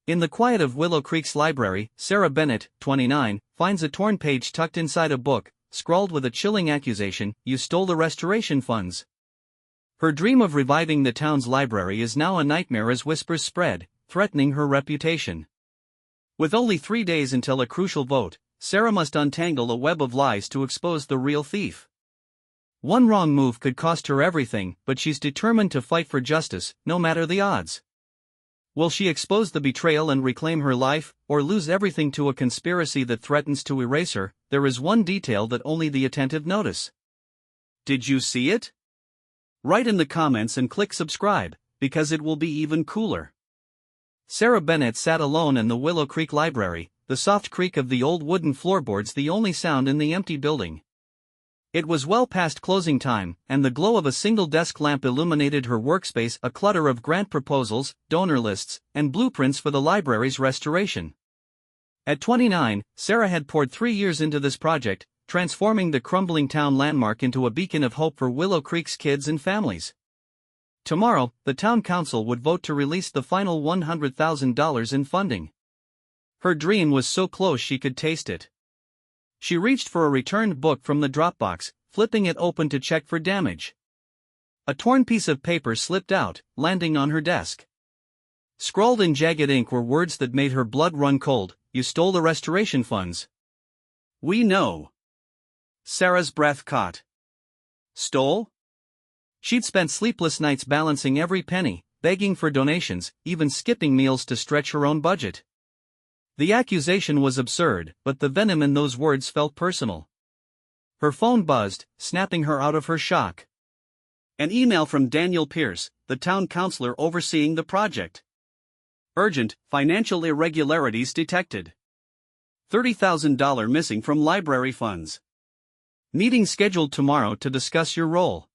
In the quiet of Willow Creek's library, Sarah Bennett, 29, finds a torn page tucked inside a book, scrawled with a chilling accusation: "You stole the restoration funds." Her dream of reviving the town's library is now a nightmare as whispers spread, threatening her reputation. With only 3 days until a crucial vote, Sarah must untangle a web of lies to expose the real thief. One wrong move could cost her everything, but she's determined to fight for justice, no matter the odds. Will she expose the betrayal and reclaim her life, or lose everything to a conspiracy that threatens to erase her? There is one detail that only the attentive notice. Did you see it? Write in the comments and click subscribe, because it will be even cooler. Sarah Bennett sat alone in the Willow Creek Library, the soft creak of the old wooden floorboards the only sound in the empty building. It was well past closing time, and the glow of a single desk lamp illuminated her workspace, a clutter of grant proposals, donor lists, and blueprints for the library's restoration. At 29, Sarah had poured 3 years into this project, transforming the crumbling town landmark into a beacon of hope for Willow Creek's kids and families. Tomorrow, the town council would vote to release the final $100,000 in funding. Her dream was so close she could taste it. She reached for a returned book from the Dropbox, flipping it open to check for damage. A torn piece of paper slipped out, landing on her desk. Scrawled in jagged ink were words that made her blood run cold: "You stole the restoration funds." "We know." Sarah's breath caught. Stole? She'd spent sleepless nights balancing every penny, begging for donations, even skipping meals to stretch her own budget. The accusation was absurd, but the venom in those words felt personal. Her phone buzzed, snapping her out of her shock. An email from Daniel Pierce, the town councilor overseeing the project. Urgent, financial irregularities detected. $30,000 missing from library funds. Meeting scheduled tomorrow to discuss your role.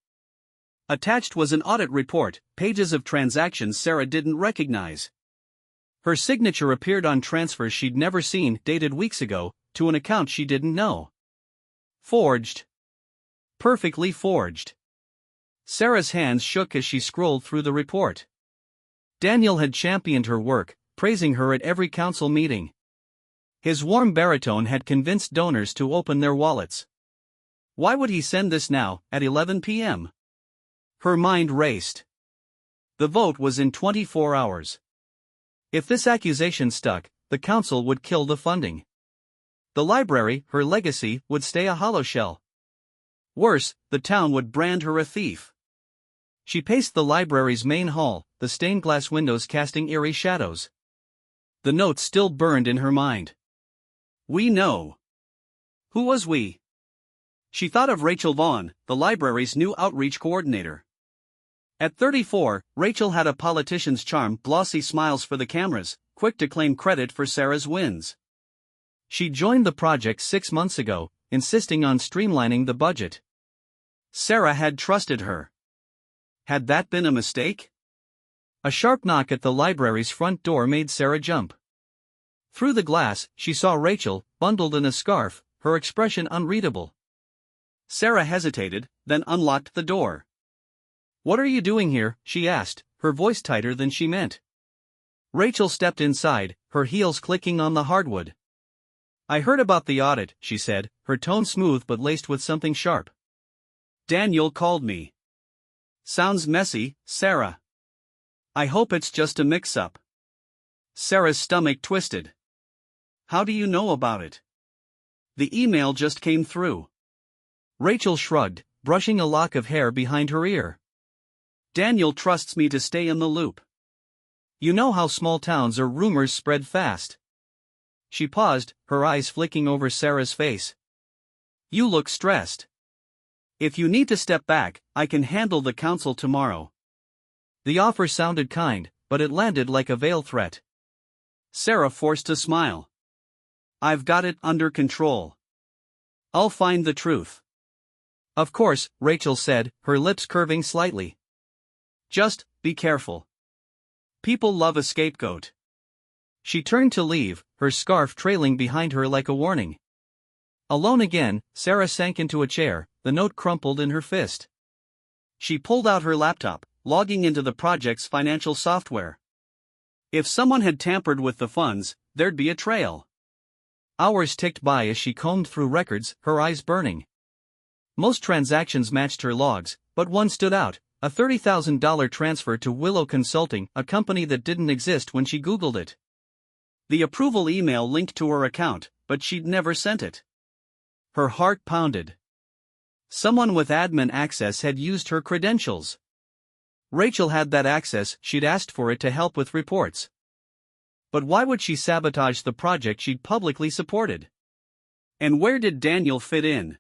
Attached was an audit report, pages of transactions Sarah didn't recognize. Her signature appeared on transfers she'd never seen, dated weeks ago, to an account she didn't know. Forged. Perfectly forged. Sarah's hands shook as she scrolled through the report. Daniel had championed her work, praising her at every council meeting. His warm baritone had convinced donors to open their wallets. Why would he send this now, at 11 p.m.? Her mind raced. The vote was in 24 hours. If this accusation stuck, the council would kill the funding. The library, her legacy, would stay a hollow shell. Worse, the town would brand her a thief. She paced the library's main hall, the stained glass windows casting eerie shadows. The note still burned in her mind. We know. Who was we? She thought of Rachel Vaughn, the library's new outreach coordinator. At 34, Rachel had a politician's charm, glossy smiles for the cameras, quick to claim credit for Sarah's wins. She joined the project 6 months ago, insisting on streamlining the budget. Sarah had trusted her. Had that been a mistake? A sharp knock at the library's front door made Sarah jump. Through the glass, she saw Rachel, bundled in a scarf, her expression unreadable. Sarah hesitated, then unlocked the door. "What are you doing here?" she asked, her voice tighter than she meant. Rachel stepped inside, her heels clicking on the hardwood. "I heard about the audit," she said, her tone smooth but laced with something sharp. "Daniel called me." "Sounds messy, Sarah." "I hope it's just a mix-up." Sarah's stomach twisted. "How do you know about it?" "The email just came through." Rachel shrugged, brushing a lock of hair behind her ear. "Daniel trusts me to stay in the loop. You know how small towns or rumors spread fast." She paused, her eyes flicking over Sarah's face. "You look stressed. If you need to step back, I can handle the council tomorrow." The offer sounded kind, but it landed like a veiled threat. Sarah forced a smile. "I've got it under control. I'll find the truth." "Of course," Rachel said, her lips curving slightly. "Just, be careful. People love a scapegoat." She turned to leave, her scarf trailing behind her like a warning. Alone again, Sarah sank into a chair, the note crumpled in her fist. She pulled out her laptop, logging into the project's financial software. If someone had tampered with the funds, there'd be a trail. Hours ticked by as she combed through records, her eyes burning. Most transactions matched her logs, but one stood out, a $30,000 transfer to Willow Consulting, a company that didn't exist when she Googled it. The approval email linked to her account, but she'd never sent it. Her heart pounded. Someone with admin access had used her credentials. Rachel had that access, she'd asked for it to help with reports. But why would she sabotage the project she'd publicly supported? And where did Daniel fit in?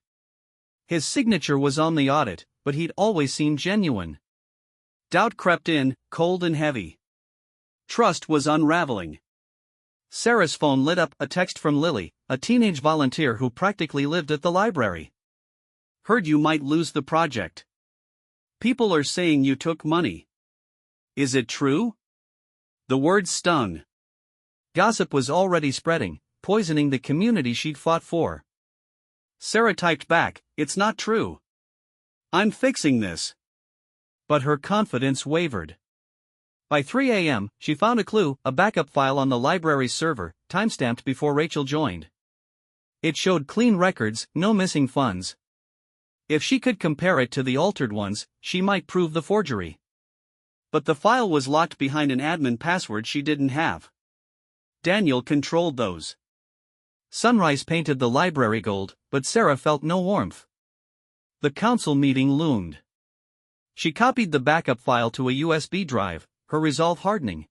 His signature was on the audit, but he'd always seemed genuine. Doubt crept in, cold and heavy. Trust was unraveling. Sarah's phone lit up, a text from Lily, a teenage volunteer who practically lived at the library. Heard you might lose the project. People are saying you took money. Is it true? The words stung. Gossip was already spreading, poisoning the community she'd fought for. Sarah typed back, "It's not true. I'm fixing this." But her confidence wavered. By 3 a.m., she found a clue, a backup file on the library's server, timestamped before Rachel joined. It showed clean records, no missing funds. If she could compare it to the altered ones, she might prove the forgery. But the file was locked behind an admin password she didn't have. Daniel controlled those. Sunrise painted the library gold, but Sarah felt no warmth. The council meeting loomed. She copied the backup file to a USB drive, her resolve hardening.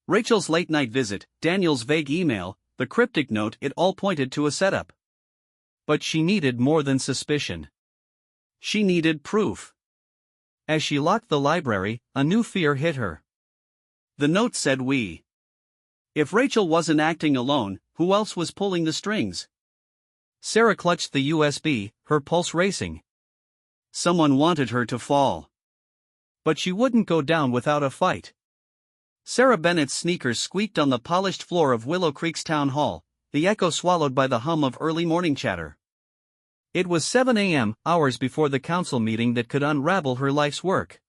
Rachel's late-night visit, Daniel's vague email, the cryptic note, it all pointed to a setup. But she needed more than suspicion. She needed proof. As she locked the library, a new fear hit her. The note said we. If Rachel wasn't acting alone, who else was pulling the strings? Sarah clutched the USB, her pulse racing. Someone wanted her to fall. But she wouldn't go down without a fight. Sarah Bennett's sneakers squeaked on the polished floor of Willow Creek's town hall, the echo swallowed by the hum of early morning chatter. It was 7 a.m., hours before the council meeting that could unravel her life's work.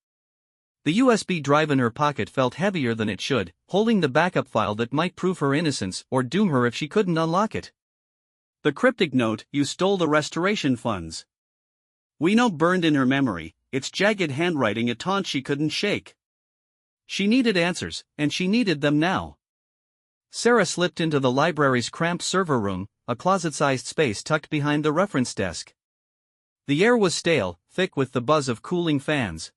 The USB drive in her pocket felt heavier than it should, holding the backup file that might prove her innocence or doom her if she couldn't unlock it. The cryptic note, "You stole the restoration funds." We know burned in her memory, its jagged handwriting a taunt she couldn't shake. She needed answers, and she needed them now. Sarah slipped into the library's cramped server room, a closet-sized space tucked behind the reference desk. The air was stale, thick with the buzz of cooling fans.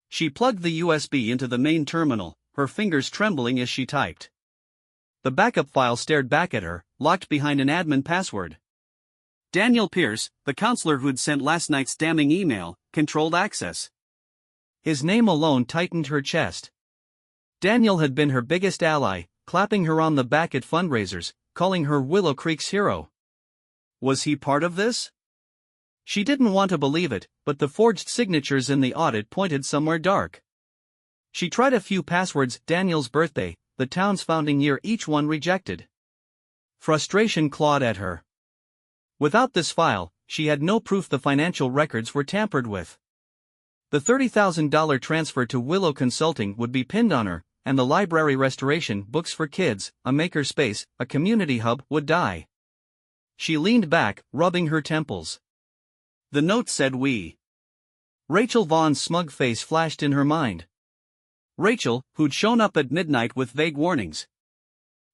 She plugged the USB into the main terminal, her fingers trembling as she typed. The backup file stared back at her, locked behind an admin password. Daniel Pierce, the counselor who'd sent last night's damning email, controlled access. His name alone tightened her chest. Daniel had been her biggest ally, clapping her on the back at fundraisers, calling her Willow Creek's hero. Was he part of this? She didn't want to believe it, but the forged signatures in the audit pointed somewhere dark. She tried a few passwords, Daniel's birthday, the town's founding year, each one rejected. Frustration clawed at her. Without this file, she had no proof the financial records were tampered with. The $30,000 transfer to Willow Consulting would be pinned on her, and the library restoration, books for kids, a maker space, a community hub, would die. She leaned back, rubbing her temples. The note said we. Rachel Vaughn's smug face flashed in her mind. Rachel, who'd shown up at midnight with vague warnings.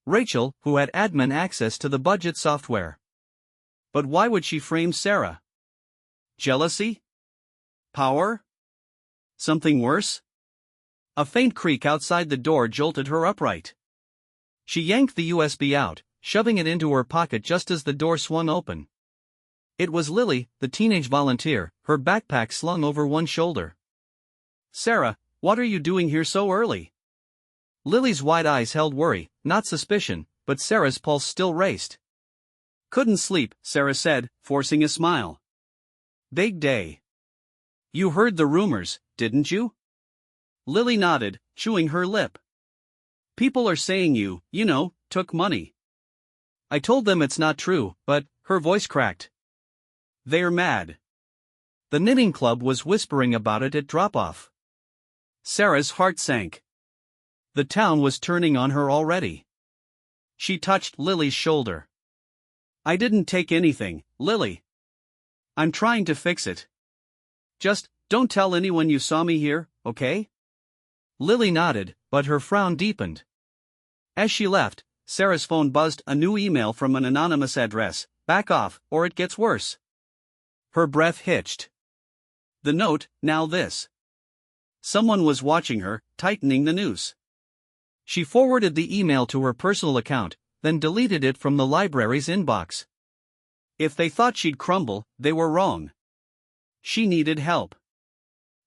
Rachel, who had admin access to the budget software. But why would she frame Sarah? Jealousy? Power? Something worse? A faint creak outside the door jolted her upright. She yanked the USB out, shoving it into her pocket just as the door swung open. It was Lily, the teenage volunteer, her backpack slung over one shoulder. "Sarah, what are you doing here so early?" Lily's wide eyes held worry, not suspicion, but Sarah's pulse still raced. "Couldn't sleep," Sarah said, forcing a smile. "Big day. You heard the rumors, didn't you?" Lily nodded, chewing her lip. "People are saying you took money." "I told them it's not true, but," her voice cracked. "They're mad." The knitting club was whispering about it at drop-off. Sarah's heart sank. The town was turning on her already. She touched Lily's shoulder. I didn't take anything, Lily. I'm trying to fix it. Just, don't tell anyone you saw me here, okay? Lily nodded, but her frown deepened. As she left, Sarah's phone buzzed a new email from an anonymous address. Back off, or it gets worse. Her breath hitched. The note, now this. Someone was watching her, tightening the noose. She forwarded the email to her personal account, then deleted it from the library's inbox. If they thought she'd crumble, they were wrong. She needed help.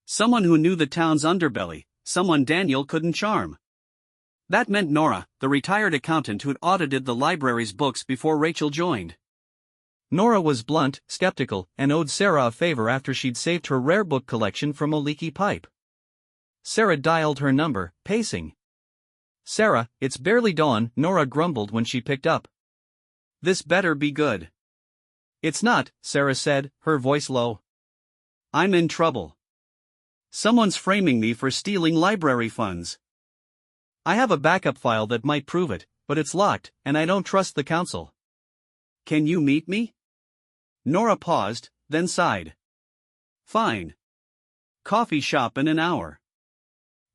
Someone who knew the town's underbelly, someone Daniel couldn't charm. That meant Nora, the retired accountant who'd audited the library's books before Rachel joined. Nora was blunt, skeptical, and owed Sarah a favor after she'd saved her rare book collection from a leaky pipe. Sarah dialed her number, pacing. "Sarah, it's barely dawn," Nora grumbled when she picked up. "This better be good." "It's not," Sarah said, her voice low. "I'm in trouble. Someone's framing me for stealing library funds. I have a backup file that might prove it, but it's locked, and I don't trust the council." "Can you meet me?" Nora paused, then sighed. "Fine. Coffee shop in an hour.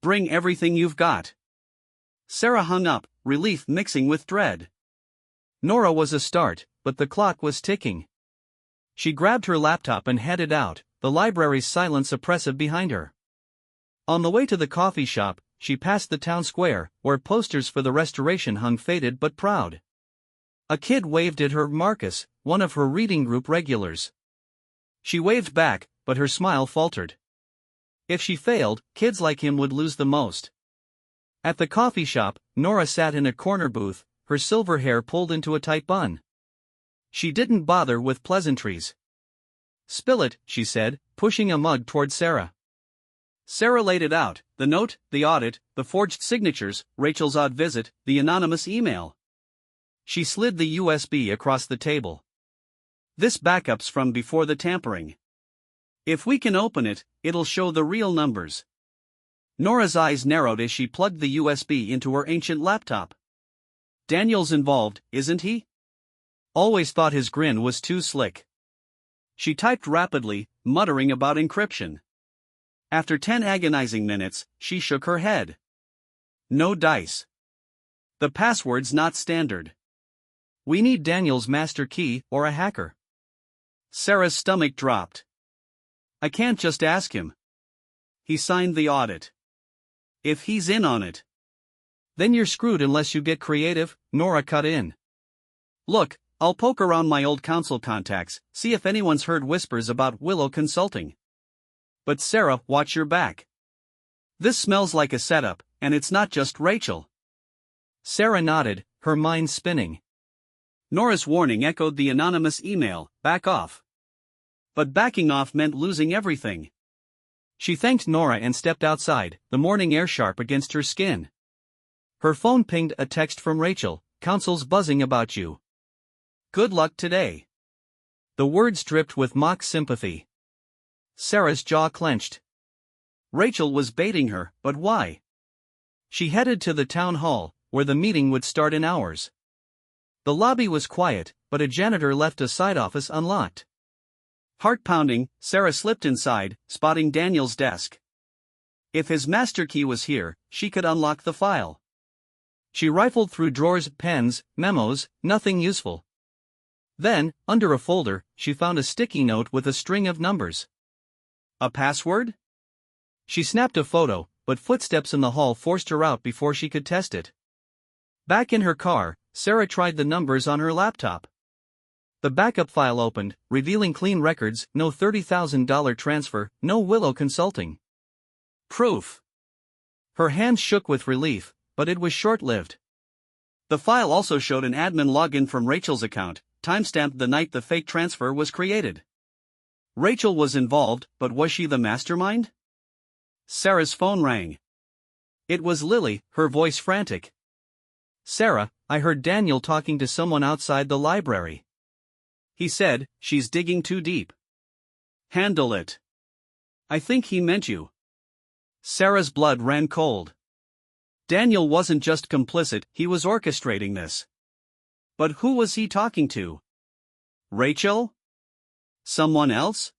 Bring everything you've got." Sarah hung up, relief mixing with dread. Nora was a start, but the clock was ticking. She grabbed her laptop and headed out, the library's silence oppressive behind her. On the way to the coffee shop, she passed the town square, where posters for the restoration hung faded but proud. A kid waved at her. Marcus, one of her reading group regulars. She waved back, but her smile faltered. If she failed, kids like him would lose the most. At the coffee shop, Nora sat in a corner booth, her silver hair pulled into a tight bun. She didn't bother with pleasantries. "Spill it," she said, pushing a mug toward Sarah. Sarah laid it out: the note, the audit, the forged signatures, Rachel's odd visit, the anonymous email. She slid the USB across the table. "This backup's from before the tampering. If we can open it, it'll show the real numbers." Nora's eyes narrowed as she plugged the USB into her ancient laptop. "Daniel's involved, isn't he?" Always thought his grin was too slick. She typed rapidly, muttering about encryption. After 10 agonizing minutes, she shook her head. No dice. The password's not standard. "We need Daniel's master key, or a hacker." Sarah's stomach dropped. "I can't just ask him. He signed the audit. If he's in on it..." "Then you're screwed unless you get creative," Nora cut in. "Look, I'll poke around my old council contacts, see if anyone's heard whispers about Willow Consulting. But Sarah, watch your back. This smells like a setup, and it's not just Rachel." Sarah nodded, her mind spinning. Nora's warning echoed the anonymous email: back off. But backing off meant losing everything. She thanked Nora and stepped outside, the morning air sharp against her skin. Her phone pinged a text from Rachel: "Council's buzzing about you. Good luck today." The words dripped with mock sympathy. Sarah's jaw clenched. Rachel was baiting her, but why? She headed to the town hall, where the meeting would start in hours. The lobby was quiet, but a janitor left a side office unlocked. Heart pounding, Sarah slipped inside, spotting Daniel's desk. If his master key was here, she could unlock the file. She rifled through drawers, pens, memos, nothing useful. Then, under a folder, she found a sticky note with a string of numbers. A password? She snapped a photo, but footsteps in the hall forced her out before she could test it. Back in her car, Sarah tried the numbers on her laptop. The backup file opened, revealing clean records: no $30,000 transfer, no Willow Consulting. Proof. Her hands shook with relief, but it was short-lived. The file also showed an admin login from Rachel's account, timestamped the night the fake transfer was created. Rachel was involved, but was she the mastermind? Sarah's phone rang. It was Lily, her voice frantic. "Sarah, I heard Daniel talking to someone outside the library. He said, she's digging too deep. Handle it. I think he meant you." Sarah's blood ran cold. Daniel wasn't just complicit, he was orchestrating this. But who was he talking to? Rachel? Someone else?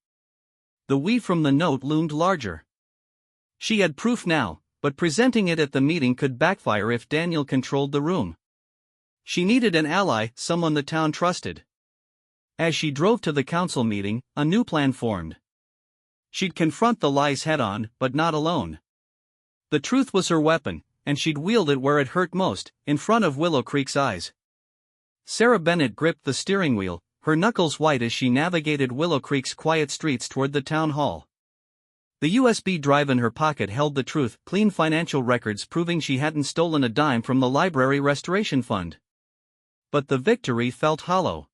The "we" from the note loomed larger. She had proof now, but presenting it at the meeting could backfire if Daniel controlled the room. She needed an ally, someone the town trusted. As she drove to the council meeting, a new plan formed. She'd confront the lies head-on, but not alone. The truth was her weapon, and she'd wield it where it hurt most, in front of Willow Creek's eyes. Sarah Bennett gripped the steering wheel, her knuckles white as she navigated Willow Creek's quiet streets toward the town hall. The USB drive in her pocket held the truth, clean financial records proving she hadn't stolen a dime from the library restoration fund. But the victory felt hollow.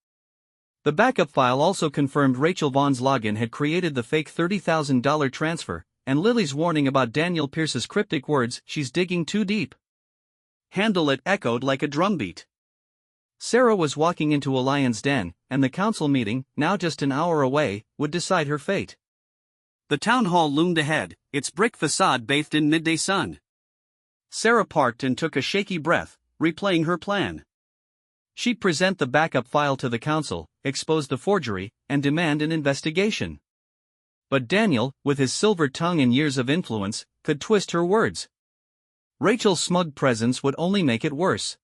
The backup file also confirmed Rachel Vaughn's login had created the fake $30,000 transfer, and Lily's warning about Daniel Pierce's cryptic words, "She's digging too deep." Handle it echoed like a drumbeat. Sarah was walking into a lion's den, and the council meeting, now just an hour away, would decide her fate. The town hall loomed ahead, its brick facade bathed in midday sun. Sarah parked and took a shaky breath, replaying her plan. She'd present the backup file to the council, expose the forgery, and demand an investigation. But Daniel, with his silver tongue and years of influence, could twist her words. Rachel's smug presence would only make it worse.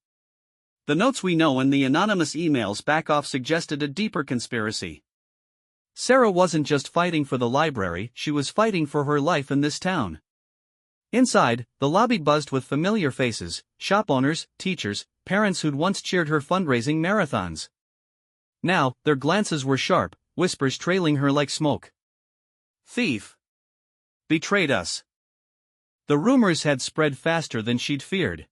The notes we know and the anonymous emails back off suggested a deeper conspiracy. Sarah wasn't just fighting for the library, she was fighting for her life in this town. Inside, the lobby buzzed with familiar faces, shop owners, teachers, parents who'd once cheered her fundraising marathons. Now, their glances were sharp, whispers trailing her like smoke. Thief. Betrayed us. The rumors had spread faster than she'd feared.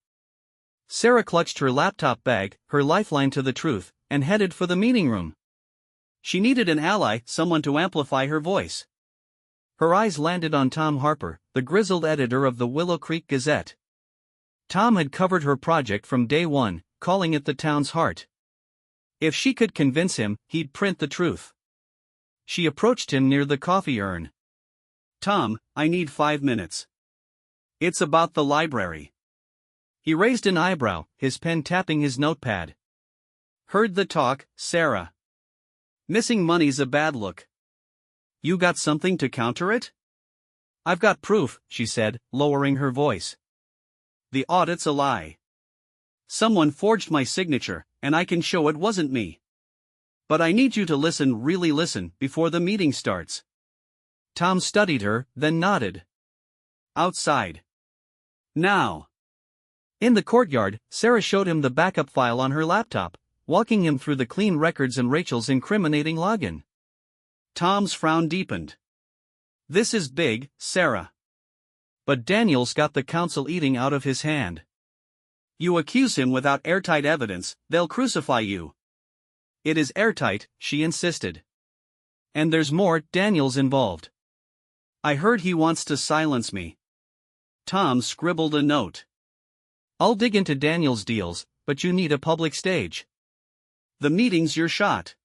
Sarah clutched her laptop bag, her lifeline to the truth, and headed for the meeting room. She needed an ally, someone to amplify her voice. Her eyes landed on Tom Harper, the grizzled editor of the Willow Creek Gazette. Tom had covered her project from day one, calling it the town's heart. If she could convince him, he'd print the truth. She approached him near the coffee urn. "Tom, I need 5 minutes. It's about the library." He raised an eyebrow, his pen tapping his notepad. "Heard the talk, Sarah. Missing money's a bad look. You got something to counter it?" "I've got proof," she said, lowering her voice. "The audit's a lie. Someone forged my signature, and I can show it wasn't me. But I need you to listen, really listen, before the meeting starts." Tom studied her, then nodded. "Outside. Now." In the courtyard, Sarah showed him the backup file on her laptop, walking him through the clean records and Rachel's incriminating login. Tom's frown deepened. "This is big, Sarah." But Daniel's got the council eating out of his hand. "You accuse him without airtight evidence, they'll crucify you." "It is airtight," she insisted. "And there's more, Daniel's involved." "I heard he wants to silence me." Tom scribbled a note. "I'll dig into Daniel's deals, but you need a public stage. The meeting's your shot."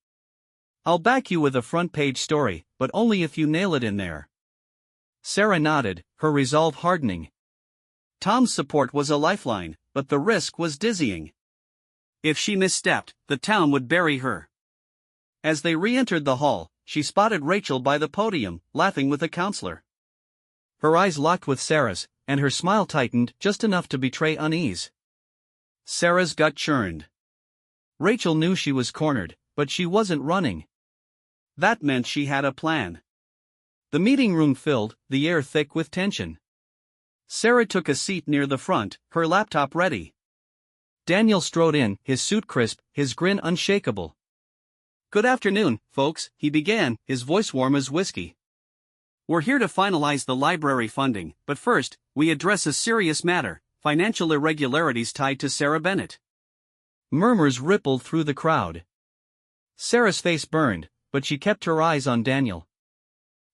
"I'll back you with a front-page story, but only if you nail it in there." Sarah nodded, her resolve hardening. Tom's support was a lifeline, but the risk was dizzying. If she misstepped, the town would bury her. As they re-entered the hall, she spotted Rachel by the podium, laughing with a counselor. Her eyes locked with Sarah's, and her smile tightened just enough to betray unease. Sarah's gut churned. Rachel knew she was cornered, but she wasn't running. That meant she had a plan. The meeting room filled, the air thick with tension. Sarah took a seat near the front, her laptop ready. Daniel strode in, his suit crisp, his grin unshakable. "Good afternoon, folks," he began, his voice warm as whiskey. "We're here to finalize the library funding, but first, we address a serious matter, financial irregularities tied to Sarah Bennett." Murmurs rippled through the crowd. Sarah's face burned, but she kept her eyes on Daniel.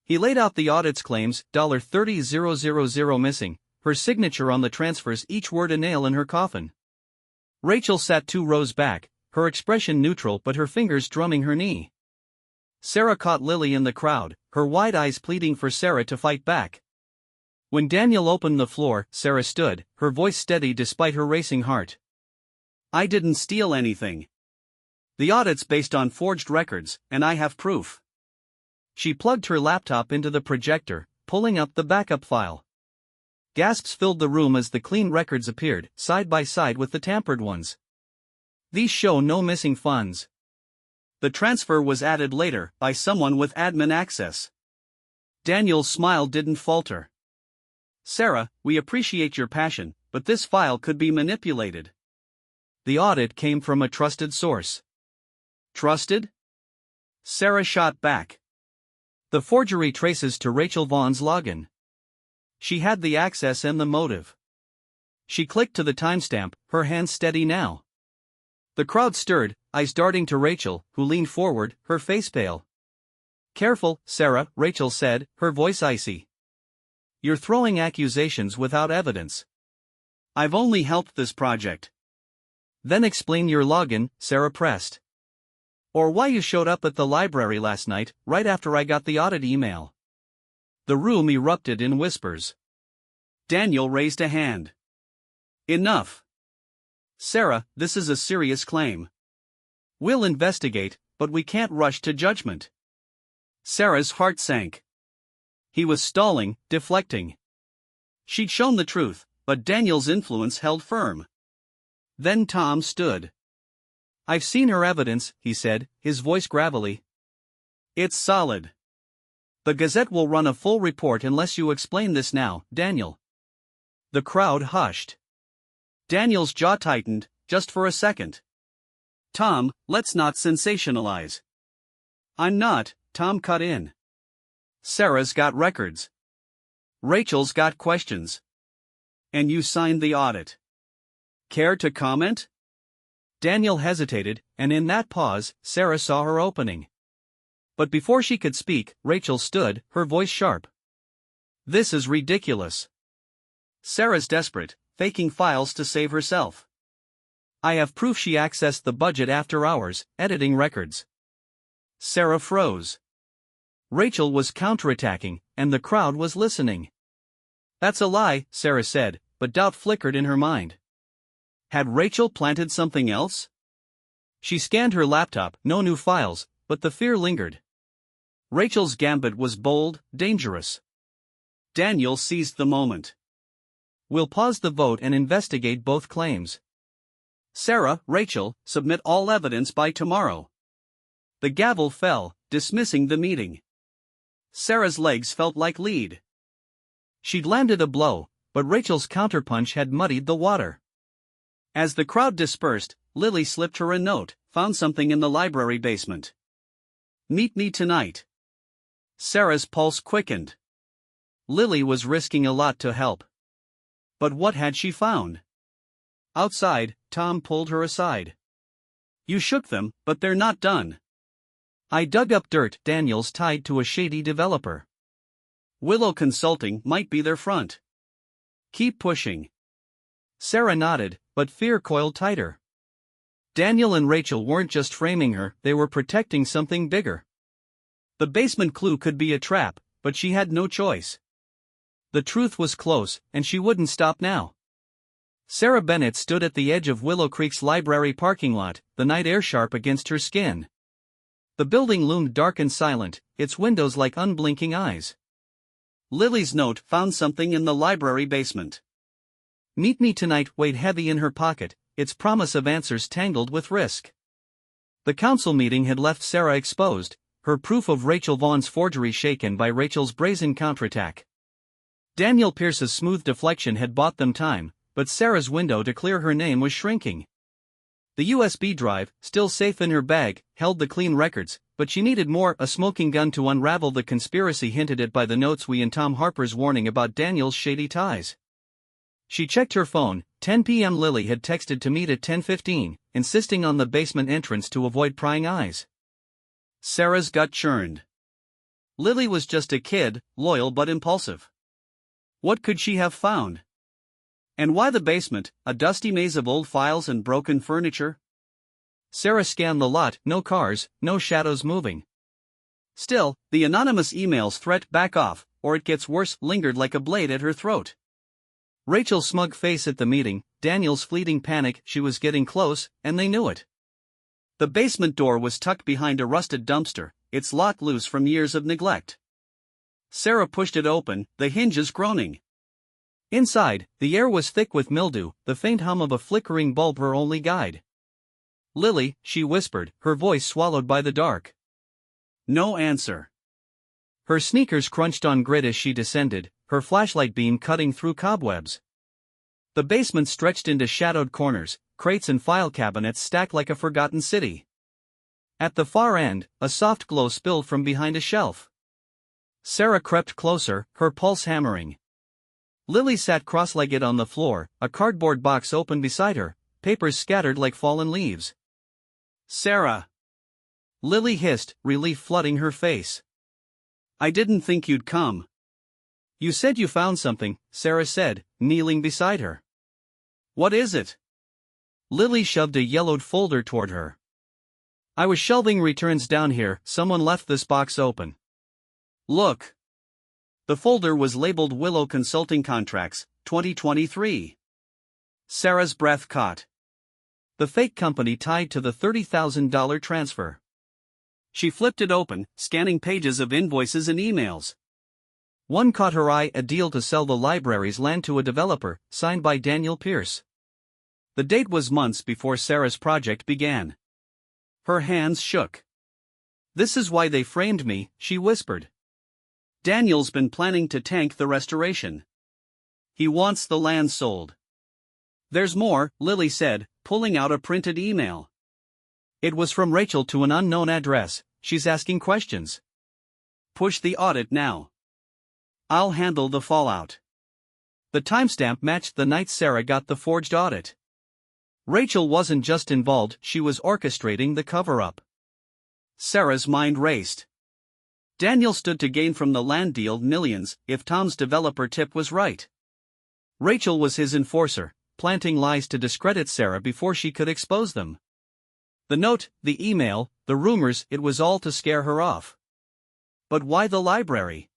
He laid out the audit's claims, $30,000 missing, her signature on the transfers, each word a nail in her coffin. Rachel sat 2 rows back, her expression neutral but her fingers drumming her knee. Sarah caught Lily in the crowd, her wide eyes pleading for Sarah to fight back. When Daniel opened the floor, Sarah stood, her voice steady despite her racing heart. I didn't steal anything. The audit's based on forged records, and I have proof. She plugged her laptop into the projector, pulling up the backup file. Gasps filled the room as the clean records appeared, side by side with the tampered ones. These show no missing funds. The transfer was added later, by someone with admin access. Daniel's smile didn't falter. Sarah, we appreciate your passion, but this file could be manipulated. The audit came from a trusted source. Trusted? Sarah shot back. The forgery traces to Rachel Vaughn's login. She had the access and the motive. She clicked to the timestamp, her hands steady now. The crowd stirred, eyes darting to Rachel, who leaned forward, her face pale. Careful, Sarah, Rachel said, her voice icy. You're throwing accusations without evidence. I've only helped this project. Then explain your login, Sarah pressed. Or why you showed up at the library last night, right after I got the audit email. The room erupted in whispers. Daniel raised a hand. Enough. Sarah, this is a serious claim. We'll investigate, but we can't rush to judgment. Sarah's heart sank. He was stalling, deflecting. She'd shown the truth, but Daniel's influence held firm. Then Tom stood. I've seen her evidence, he said, his voice gravelly. It's solid. The Gazette will run a full report unless you explain this now, Daniel. The crowd hushed. Daniel's jaw tightened, just for a second. Tom, let's not sensationalize. I'm not, Tom cut in. Sarah's got records. Rachel's got questions. And you signed the audit. Care to comment? Daniel hesitated, and in that pause, Sarah saw her opening. But before she could speak, Rachel stood, her voice sharp. This is ridiculous. Sarah's desperate, faking files to save herself. I have proof she accessed the budget after hours, editing records. Sarah froze. Rachel was counterattacking, and the crowd was listening. That's a lie, Sarah said, but doubt flickered in her mind. Had Rachel planted something else? She scanned her laptop, no new files, but the fear lingered. Rachel's gambit was bold, dangerous. Daniel seized the moment. We'll pause the vote and investigate both claims. Sarah, Rachel, submit all evidence by tomorrow. The gavel fell, dismissing the meeting. Sarah's legs felt like lead. She'd landed a blow, but Rachel's counterpunch had muddied the water. As the crowd dispersed, Lily slipped her a note, found something in the library basement. Meet me tonight. Sarah's pulse quickened. Lily was risking a lot to help. But what had she found? Outside, Tom pulled her aside. You shook them, but they're not done. I dug up dirt Daniel's tied to a shady developer. Willow Consulting might be their front. Keep pushing. Sarah nodded, but fear coiled tighter. Daniel and Rachel weren't just framing her, they were protecting something bigger. The basement clue could be a trap, but she had no choice. The truth was close, and she wouldn't stop now. Sarah Bennett stood at the edge of Willow Creek's library parking lot, the night air sharp against her skin. The building loomed dark and silent, its windows like unblinking eyes. Lily's note found something in the library basement. Meet me tonight weighed heavy in her pocket, its promise of answers tangled with risk. The council meeting had left Sarah exposed, her proof of Rachel Vaughn's forgery shaken by Rachel's brazen counterattack. Daniel Pierce's smooth deflection had bought them time, but Sarah's window to clear her name was shrinking. The USB drive, still safe in her bag, held the clean records, but she needed more, a smoking gun to unravel the conspiracy hinted at by the notes and Tom Harper's warning about Daniel's shady ties. She checked her phone. 10 p.m. Lily had texted to meet at 10:15, insisting on the basement entrance to avoid prying eyes. Sarah's gut churned. Lily was just a kid, loyal but impulsive. What could she have found? And why the basement, a dusty maze of old files and broken furniture? Sarah scanned the lot, no cars, no shadows moving. Still, the anonymous email's threat back off, or it gets worse, lingered like a blade at her throat. Rachel's smug face at the meeting, Daniel's fleeting panic, she was getting close, and they knew it. The basement door was tucked behind a rusted dumpster, its lock loose from years of neglect. Sarah pushed it open, the hinges groaning. Inside, the air was thick with mildew, the faint hum of a flickering bulb her only guide. "Lily," she whispered, her voice swallowed by the dark. No answer. Her sneakers crunched on grit as she descended, her flashlight beam cutting through cobwebs. The basement stretched into shadowed corners, crates and file cabinets stacked like a forgotten city. At the far end, a soft glow spilled from behind a shelf. Sarah crept closer, her pulse hammering. Lily sat cross-legged on the floor, a cardboard box open beside her, papers scattered like fallen leaves. "Sarah!" Lily hissed, relief flooding her face. "I didn't think you'd come." "You said you found something," Sarah said, kneeling beside her. "What is it?" Lily shoved a yellowed folder toward her. "I was shelving returns down here, someone left this box open." "Look." The folder was labeled Willow Consulting Contracts, 2023. Sarah's breath caught. The fake company tied to the $30,000 transfer. She flipped it open, scanning pages of invoices and emails. One caught her eye, a deal to sell the library's land to a developer, signed by Daniel Pierce. The date was months before Sarah's project began. Her hands shook. "This is why they framed me," she whispered. "Daniel's been planning to tank the restoration. He wants the land sold." "There's more," Lily said, pulling out a printed email. It was from Rachel to an unknown address. "She's asking questions." "Push the audit now. I'll handle the fallout." The timestamp matched the night Sarah got the forged audit. Rachel wasn't just involved, she was orchestrating the cover-up. Sarah's mind raced. Daniel stood to gain from the land deal millions, if Tom's developer tip was right. Rachel was his enforcer, planting lies to discredit Sarah before she could expose them. The note, the email, the rumors, it was all to scare her off. But why the library?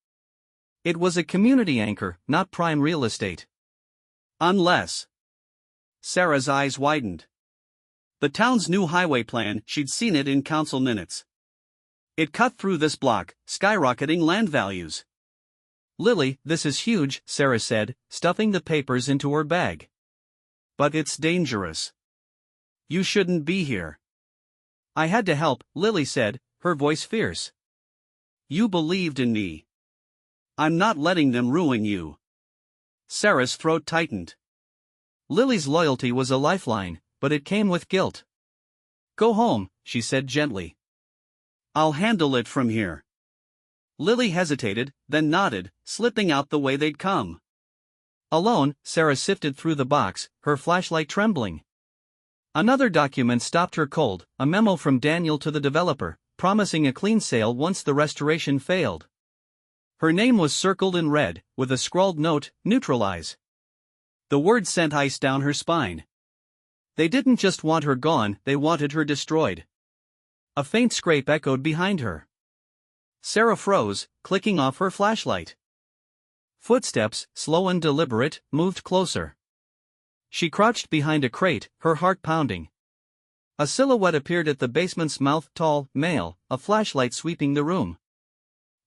It was a community anchor, not prime real estate. Unless. Sarah's eyes widened. The town's new highway plan, she'd seen it in council minutes. It cut through this block, skyrocketing land values. "Lily, this is huge," Sarah said, stuffing the papers into her bag. "But it's dangerous. You shouldn't be here." "I had to help," Lily said, her voice fierce. "You believed in me. I'm not letting them ruin you." Sarah's throat tightened. Lily's loyalty was a lifeline, but it came with guilt. "Go home," she said gently. "I'll handle it from here." Lily hesitated, then nodded, slipping out the way they'd come. Alone, Sarah sifted through the box, her flashlight trembling. Another document stopped her cold, a memo from Daniel to the developer, promising a clean sale once the restoration failed. Her name was circled in red, with a scrawled note, "Neutralize." The word sent ice down her spine. They didn't just want her gone, they wanted her destroyed. A faint scrape echoed behind her. Sarah froze, clicking off her flashlight. Footsteps, slow and deliberate, moved closer. She crouched behind a crate, her heart pounding. A silhouette appeared at the basement's mouth, tall, male, a flashlight sweeping the room.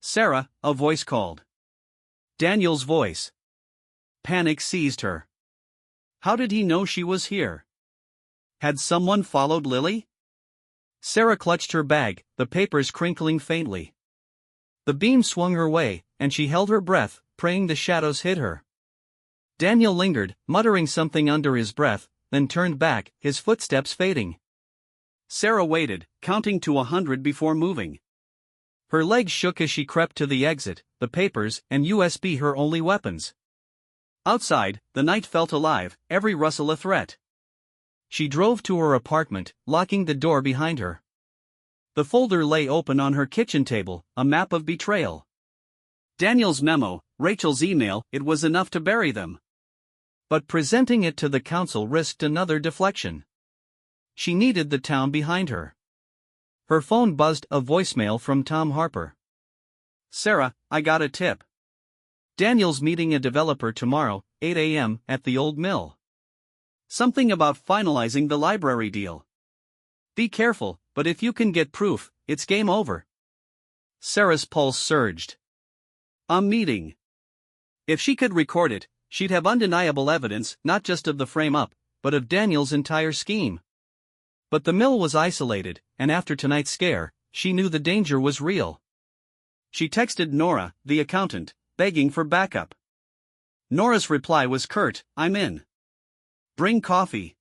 "Sarah," a voice called. Daniel's voice. Panic seized her. How did he know she was here? Had someone followed Lily? Sarah clutched her bag, the papers crinkling faintly. The beam swung her way, and she held her breath, praying the shadows hid her. Daniel lingered, muttering something under his breath, then turned back, his footsteps fading. Sarah waited, counting to 100 before moving. Her legs shook as she crept to the exit, the papers and USB her only weapons. Outside, the night felt alive, every rustle a threat. She drove to her apartment, locking the door behind her. The folder lay open on her kitchen table, a map of betrayal. Daniel's memo, Rachel's email, it was enough to bury them. But presenting it to the council risked another deflection. She needed the town behind her. Her phone buzzed, a voicemail from Tom Harper. "Sarah, I got a tip. Daniel's meeting a developer tomorrow, 8 a.m., at the old mill. Something about finalizing the library deal. Be careful, but if you can get proof, it's game over. Sarah's pulse surged. A meeting. If she could record it, she'd have undeniable evidence not just of the frame-up, but of Daniel's entire scheme. But the mill was isolated, and after tonight's scare, she knew the danger was real. She texted Nora, the accountant, begging for backup. Nora's reply was curt, "I'm in. Bring coffee."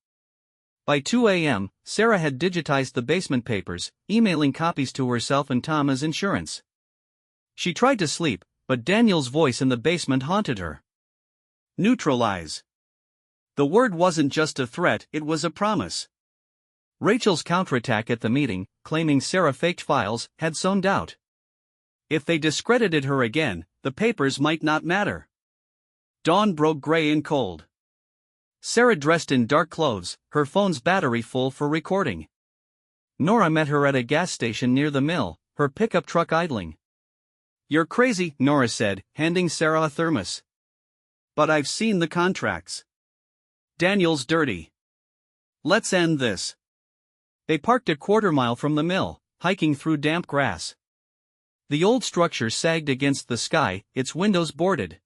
By 2 a.m., Sarah had digitized the basement papers, emailing copies to herself and Tom as insurance. She tried to sleep, but Daniel's voice in the basement haunted her. Neutralize. The word wasn't just a threat, it was a promise. Rachel's counterattack at the meeting, claiming Sarah faked files, had sown doubt. If they discredited her again, the papers might not matter. Dawn broke gray and cold. Sarah dressed in dark clothes, her phone's battery full for recording. Nora met her at a gas station near the mill, her pickup truck idling. "You're crazy," Nora said, handing Sarah a thermos. "But I've seen the contracts. Daniel's dirty. Let's end this." They parked a quarter-mile from the mill, hiking through damp grass. The old structure sagged against the sky, its windows boarded.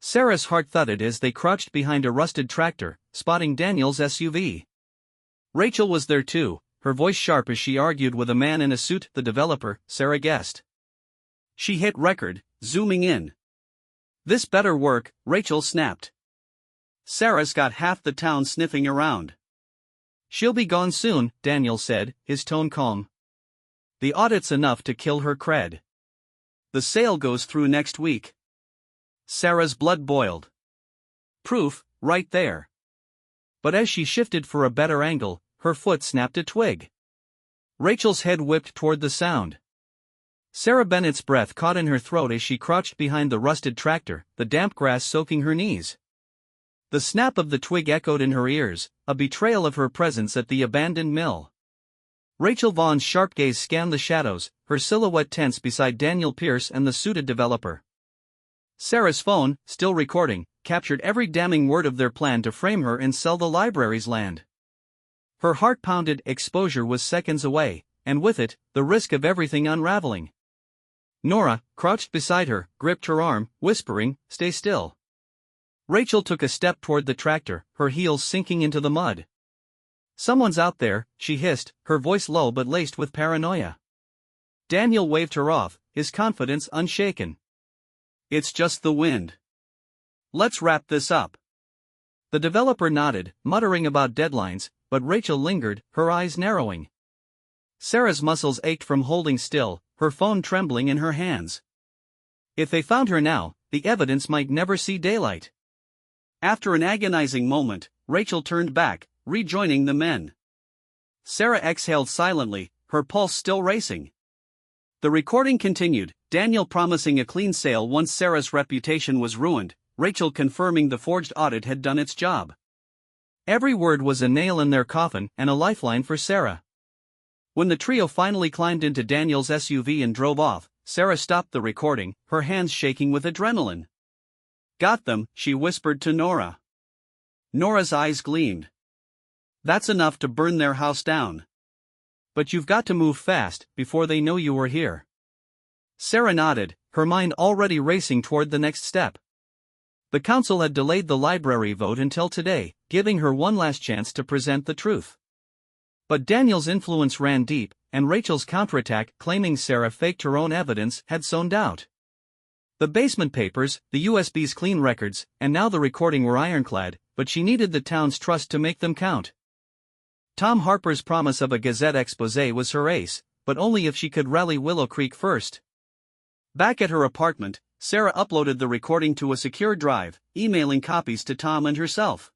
Sarah's heart thudded as they crouched behind a rusted tractor, spotting Daniel's SUV. Rachel was there too, her voice sharp as she argued with a man in a suit, the developer, Sarah guessed. She hit record, zooming in. "This better work," Rachel snapped. "Sarah's got half the town sniffing around." "She'll be gone soon," Daniel said, his tone calm. "The audit's enough to kill her cred. The sale goes through next week." Sarah's blood boiled. Proof, right there. But as she shifted for a better angle, her foot snapped a twig. Rachel's head whipped toward the sound. Sarah Bennett's breath caught in her throat as she crouched behind the rusted tractor, the damp grass soaking her knees. The snap of the twig echoed in her ears, a betrayal of her presence at the abandoned mill. Rachel Vaughn's sharp gaze scanned the shadows, her silhouette tense beside Daniel Pierce and the suited developer. Sarah's phone, still recording, captured every damning word of their plan to frame her and sell the library's land. Her heart pounded. Exposure was seconds away, and with it, the risk of everything unraveling. Nora, crouched beside her, gripped her arm, whispering, "Stay still." Rachel took a step toward the tractor, her heels sinking into the mud. "Someone's out there," she hissed, her voice low but laced with paranoia. Daniel waved her off, his confidence unshaken. "It's just the wind. Let's wrap this up." The developer nodded, muttering about deadlines, but Rachel lingered, her eyes narrowing. Sarah's muscles ached from holding still, her phone trembling in her hands. If they found her now, the evidence might never see daylight. After an agonizing moment, Rachel turned back, rejoining the men. Sarah exhaled silently, her pulse still racing. The recording continued, Daniel promising a clean sale once Sarah's reputation was ruined, Rachel confirming the forged audit had done its job. Every word was a nail in their coffin and a lifeline for Sarah. When the trio finally climbed into Daniel's SUV and drove off, Sarah stopped the recording, her hands shaking with adrenaline. "Got them," she whispered to Nora. Nora's eyes gleamed. "That's enough to burn their house down. But you've got to move fast, before they know you were here." Sarah nodded, her mind already racing toward the next step. The council had delayed the library vote until today, giving her one last chance to present the truth. But Daniel's influence ran deep, and Rachel's counterattack claiming Sarah faked her own evidence had sown doubt. The basement papers, the USB's clean records, and now the recording were ironclad, but she needed the town's trust to make them count. Tom Harper's promise of a Gazette exposé was her ace, but only if she could rally Willow Creek first. Back at her apartment, Sarah uploaded the recording to a secure drive, emailing copies to Tom and herself.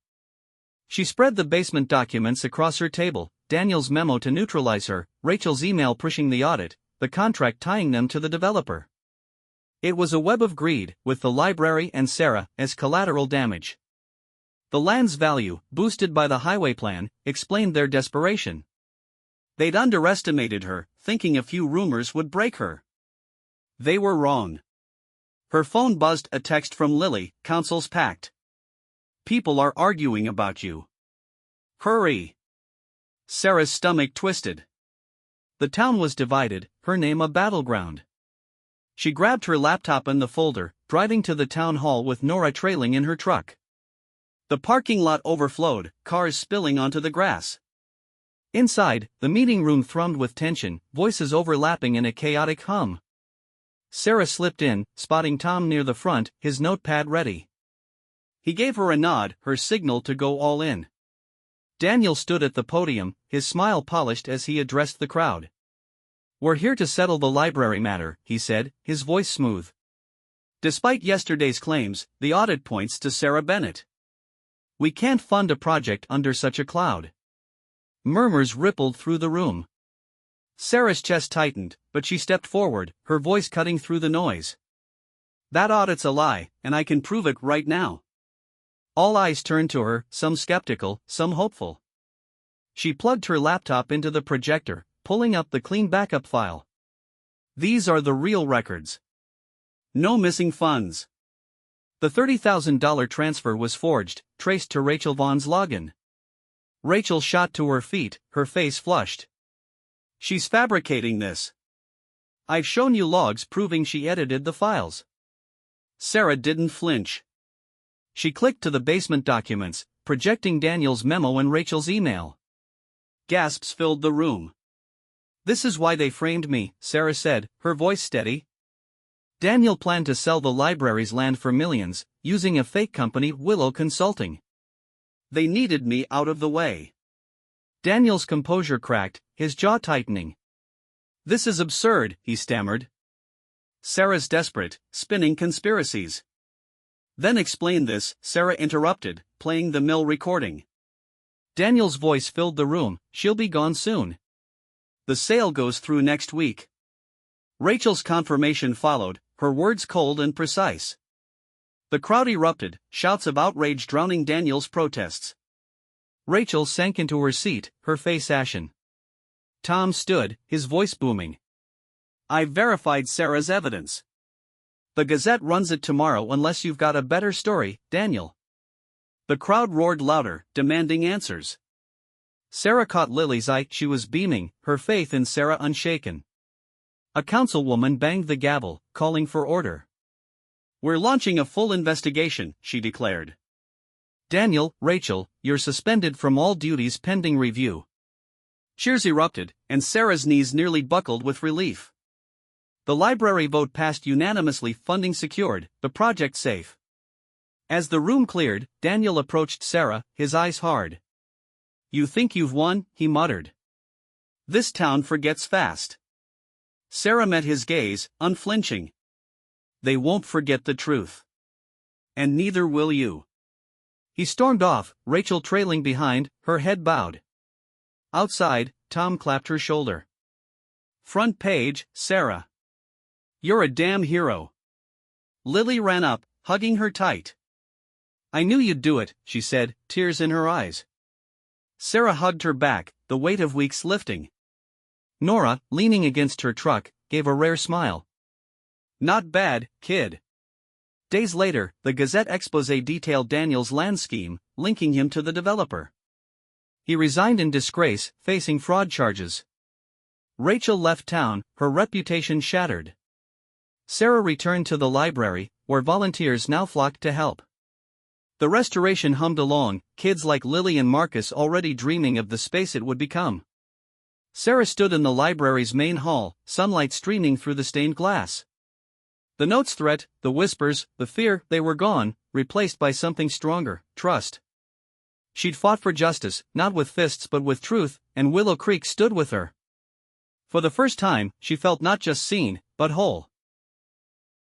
She spread the basement documents across her table, Daniel's memo to neutralize her, Rachel's email pushing the audit, the contract tying them to the developer. It was a web of greed, with the library and Sarah as collateral damage. The land's value, boosted by the highway plan, explained their desperation. They'd underestimated her, thinking a few rumors would break her. They were wrong. Her phone buzzed, a text from Lily, "Council's packed. People are arguing about you. Hurry." Sarah's stomach twisted. The town was divided, her name a battleground. She grabbed her laptop and the folder, driving to the town hall with Nora trailing in her truck. The parking lot overflowed, cars spilling onto the grass. Inside, the meeting room thrummed with tension, voices overlapping in a chaotic hum. Sarah slipped in, spotting Tom near the front, his notepad ready. He gave her a nod, her signal to go all in. Daniel stood at the podium, his smile polished as he addressed the crowd. "We're here to settle the library matter," he said, his voice smooth. Despite yesterday's claims, the audit points to Sarah Bennett. "We can't fund a project under such a cloud." Murmurs rippled through the room. Sarah's chest tightened, but she stepped forward, her voice cutting through the noise. "That audit's a lie, and I can prove it right now." All eyes turned to her, some skeptical, some hopeful. She plugged her laptop into the projector, pulling up the clean backup file. "These are the real records. No missing funds." The $30,000 transfer was forged, traced to Rachel Vaughn's login. Rachel shot to her feet, her face flushed. "She's fabricating this. I've shown you logs proving she edited the files." Sarah didn't flinch. She clicked to the basement documents, projecting Daniel's memo and Rachel's email. Gasps filled the room. "This is why they framed me," Sarah said, her voice steady. Daniel planned to sell the library's land for millions, using a fake company, Willow Consulting. They needed me out of the way. Daniel's composure cracked, his jaw tightening. "This is absurd," he stammered. Sarah's desperate, spinning conspiracies. "Then explain this," Sarah interrupted, playing the mill recording. Daniel's voice filled the room. "She'll be gone soon. The sale goes through next week." Rachel's confirmation followed, her words cold and precise. The crowd erupted, shouts of outrage drowning Daniel's protests. Rachel sank into her seat, her face ashen. Tom stood, his voice booming. "I've verified Sarah's evidence. The Gazette runs it tomorrow unless you've got a better story, Daniel." The crowd roared louder, demanding answers. Sarah caught Lily's eye, she was beaming, her faith in Sarah unshaken. A councilwoman banged the gavel, calling for order. "We're launching a full investigation," she declared. "Daniel, Rachel, you're suspended from all duties pending review." Cheers erupted, and Sarah's knees nearly buckled with relief. The library vote passed unanimously, funding secured, the project safe. As the room cleared, Daniel approached Sarah, his eyes hard. "You think you've won?" he muttered. "This town forgets fast." Sarah met his gaze, unflinching. "They won't forget the truth. And neither will you." He stormed off, Rachel trailing behind, her head bowed. Outside, Tom clapped her shoulder. "Front page, Sarah. You're a damn hero." Lily ran up, hugging her tight. "I knew you'd do it," she said, tears in her eyes. Sarah hugged her back, the weight of weeks lifting. Nora, leaning against her truck, gave a rare smile. "Not bad, kid." Days later, the Gazette exposé detailed Daniel's land scheme, linking him to the developer. He resigned in disgrace, facing fraud charges. Rachel left town, her reputation shattered. Sarah returned to the library, where volunteers now flocked to help. The restoration hummed along, kids like Lily and Marcus already dreaming of the space it would become. Sarah stood in the library's main hall, sunlight streaming through the stained glass. The notes threat, the whispers, the fear, they were gone, replaced by something stronger, trust. She'd fought for justice, not with fists but with truth, and Willow Creek stood with her. For the first time, she felt not just seen, but whole.